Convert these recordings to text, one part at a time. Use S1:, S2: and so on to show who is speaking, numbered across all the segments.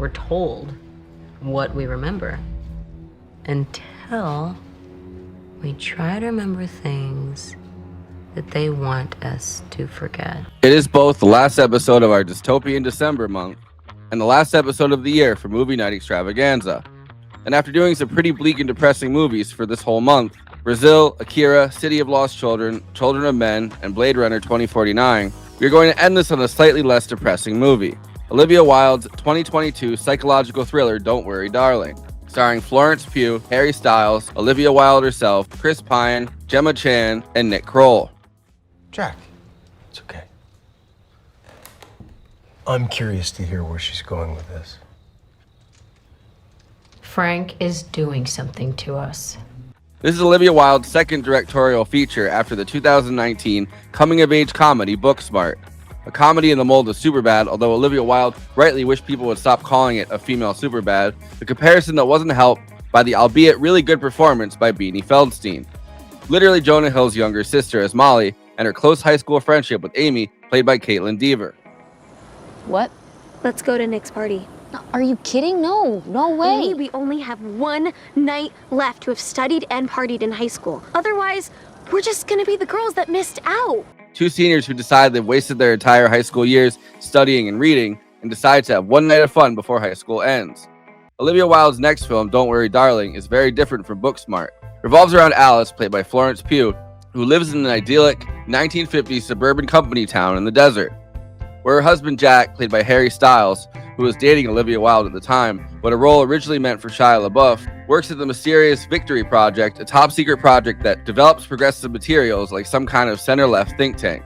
S1: we're told what we remember until we try to remember things that they want us to forget.
S2: It is both the last episode of our Dystopian December month and the last episode of the year for Movie Night Extravaganza. And after doing some pretty bleak and depressing movies for this whole month, Brazil, Akira, City of Lost Children, Children of Men, and Blade Runner 2049, we're going to end this on a slightly less depressing movie. Olivia Wilde's 2022 psychological thriller Don't Worry Darling, starring Florence Pugh, Harry Styles, Olivia Wilde herself, Chris Pine, Gemma Chan, and Nick Kroll.
S3: Jack, it's okay. I'm curious to hear where she's going with this.
S4: Frank is doing something to us.
S2: This is Olivia Wilde's second directorial feature after the 2019 coming-of-age comedy Booksmart. A comedy in the mold of Superbad, although Olivia Wilde rightly wished people would stop calling it a female Superbad, the comparison that wasn't helped by the albeit really good performance by Beanie Feldstein. Literally Jonah Hill's younger sister as Molly, and her close high school friendship with Amy, played by Caitlin Dever.
S5: What?
S6: Let's go to Nick's party.
S5: Are you kidding? No way.
S6: Amy, we only have one night left to have studied and partied in high school. Otherwise, we're just gonna be the girls that missed out.
S2: Two seniors who decide they've wasted their entire high school years studying and reading, and decide to have one night of fun before high school ends. Olivia Wilde's next film, Don't Worry Darling, is very different from Booksmart. It revolves around Alice, played by Florence Pugh, who lives in an idyllic 1950s suburban company town in the desert, where her husband Jack, played by Harry Styles, who was dating Olivia Wilde at the time, but a role originally meant for Shia LaBeouf, works at the mysterious Victory Project, a top-secret project that develops progressive materials like some kind of center-left think tank.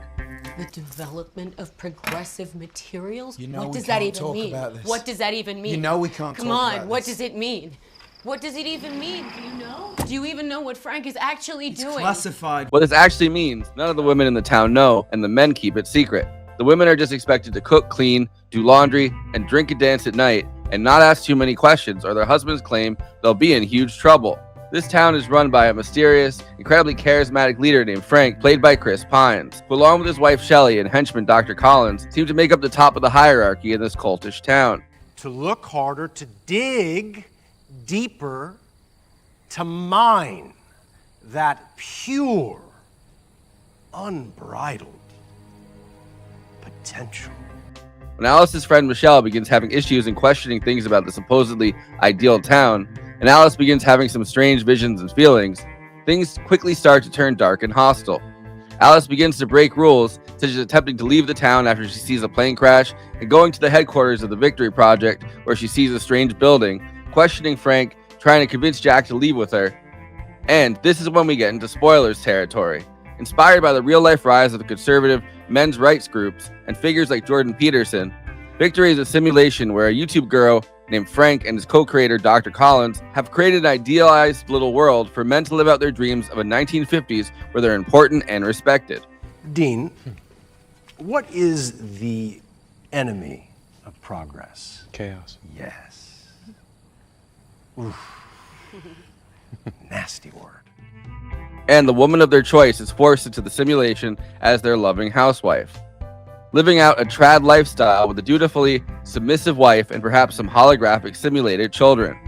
S1: The development of progressive materials?
S7: You know
S1: what
S7: we
S1: does that
S7: can't
S1: even
S7: talk
S1: mean?
S7: about this.
S1: What does that even mean?
S7: You know we can't
S1: Come
S7: talk
S1: on,
S7: about
S1: what
S7: this.
S1: does it mean? What does it even mean? Do you know? Do you even know what Frank is actually doing?
S7: Classified.
S2: What this actually means, none of the women in the town know, and the men keep it secret. The women are just expected to cook, clean, do laundry, and drink and dance at night, and not ask too many questions, or their husbands claim they'll be in huge trouble. This town is run by a mysterious, incredibly charismatic leader named Frank, played by Chris Pines, who along with his wife Shelley and henchman Dr. Collins, seem to make up the top of the hierarchy in this cultish town.
S8: To look harder, to dig deeper, to mine that pure, unbridled potential.
S2: When Alice's friend Michelle begins having issues and questioning things about the supposedly ideal town, and Alice begins having some strange visions and feelings, things quickly start to turn dark and hostile. Alice begins to break rules, such as attempting to leave the town after she sees a plane crash, and going to the headquarters of the Victory Project, where she sees a strange building, questioning Frank, trying to convince Jack to leave with her. And this is when we get into spoilers territory. Inspired by the real-life rise of the conservative men's rights groups and figures like Jordan Peterson, Victory is a simulation where a YouTube guru named Frank and his co-creator Dr. Collins have created an idealized little world for men to live out their dreams of a 1950s where they're important and respected.
S8: Dean, what is the enemy of progress?
S7: Chaos.
S8: Yes. Oof. Nasty word.
S2: And the woman of their choice is forced into the simulation as their loving housewife, living out a trad lifestyle with a dutifully submissive wife and perhaps some holographic simulated children.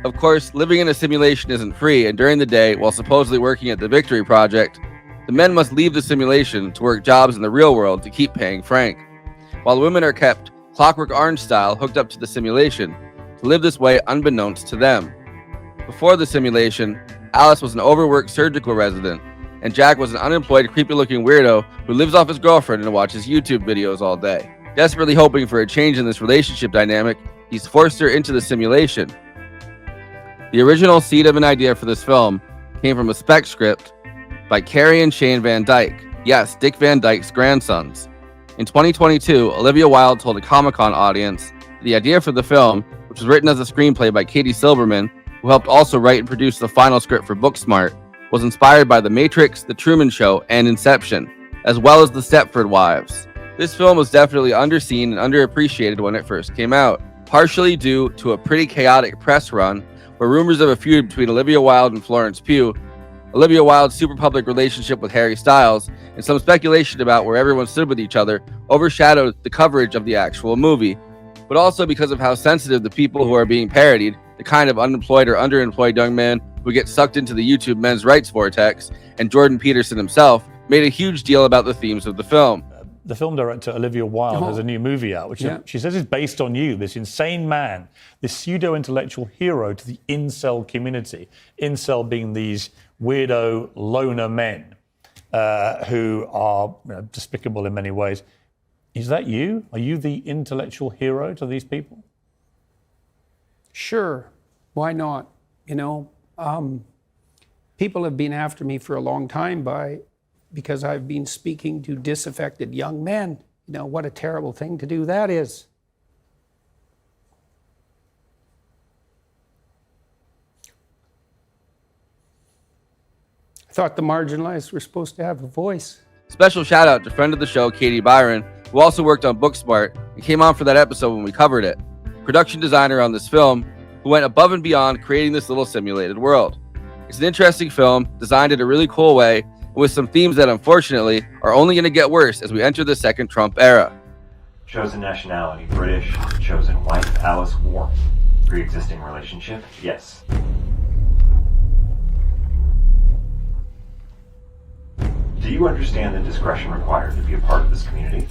S2: Of course, living in a simulation isn't free, and during the day, while supposedly working at the Victory Project, the men must leave the simulation to work jobs in the real world to keep paying Frank, while the women are kept Clockwork Orange style hooked up to the simulation to live this way unbeknownst to them. Before the simulation, Alice was an overworked surgical resident, and Jack was an unemployed, creepy-looking weirdo who lives off his girlfriend and watches YouTube videos all day. Desperately hoping for a change in this relationship dynamic, he's forced her into the simulation. The original seed of an idea for this film came from a spec script by Carrie and Shane Van Dyke, yes, Dick Van Dyke's grandsons. In 2022, Olivia Wilde told a Comic-Con audience the idea for the film, which was written as a screenplay by Katie Silberman, who helped also write and produce the final script for Booksmart, was inspired by The Matrix, The Truman Show, and Inception, as well as The Stepford Wives. This film was definitely underseen and underappreciated when it first came out, partially due to a pretty chaotic press run where rumors of a feud between Olivia Wilde and Florence Pugh, Olivia Wilde's super public relationship with Harry Styles, and some speculation about where everyone stood with each other overshadowed the coverage of the actual movie. but also because of how sensitive the people who are being parodied, the kind of unemployed or underemployed young man who get sucked into the YouTube men's rights vortex, and Jordan Peterson himself, made a huge deal about the themes of the film.
S7: The film director Olivia Wilde has a new movie out, which she says is based on you, this insane man, this pseudo-intellectual hero to the incel community. Incel being these weirdo loner men who are despicable in many ways. Is that you? Are you the intellectual hero to these people?
S9: Sure, why not? People have been after me for a long time because I've been speaking to disaffected young men. What a terrible thing to do that is. I thought the marginalized were supposed to have a voice.
S2: Special shout out to friend of the show, Katie Byron, who also worked on Booksmart and came on for that episode when we covered it. Production designer on this film, who went above and beyond creating this little simulated world. It's an interesting film, designed in a really cool way, and with some themes that unfortunately are only going to get worse as we enter the second Trump era.
S10: Chosen nationality, British. Chosen wife, Alice Warren. Pre-existing relationship, yes. Do you understand the discretion required to be a part of this community?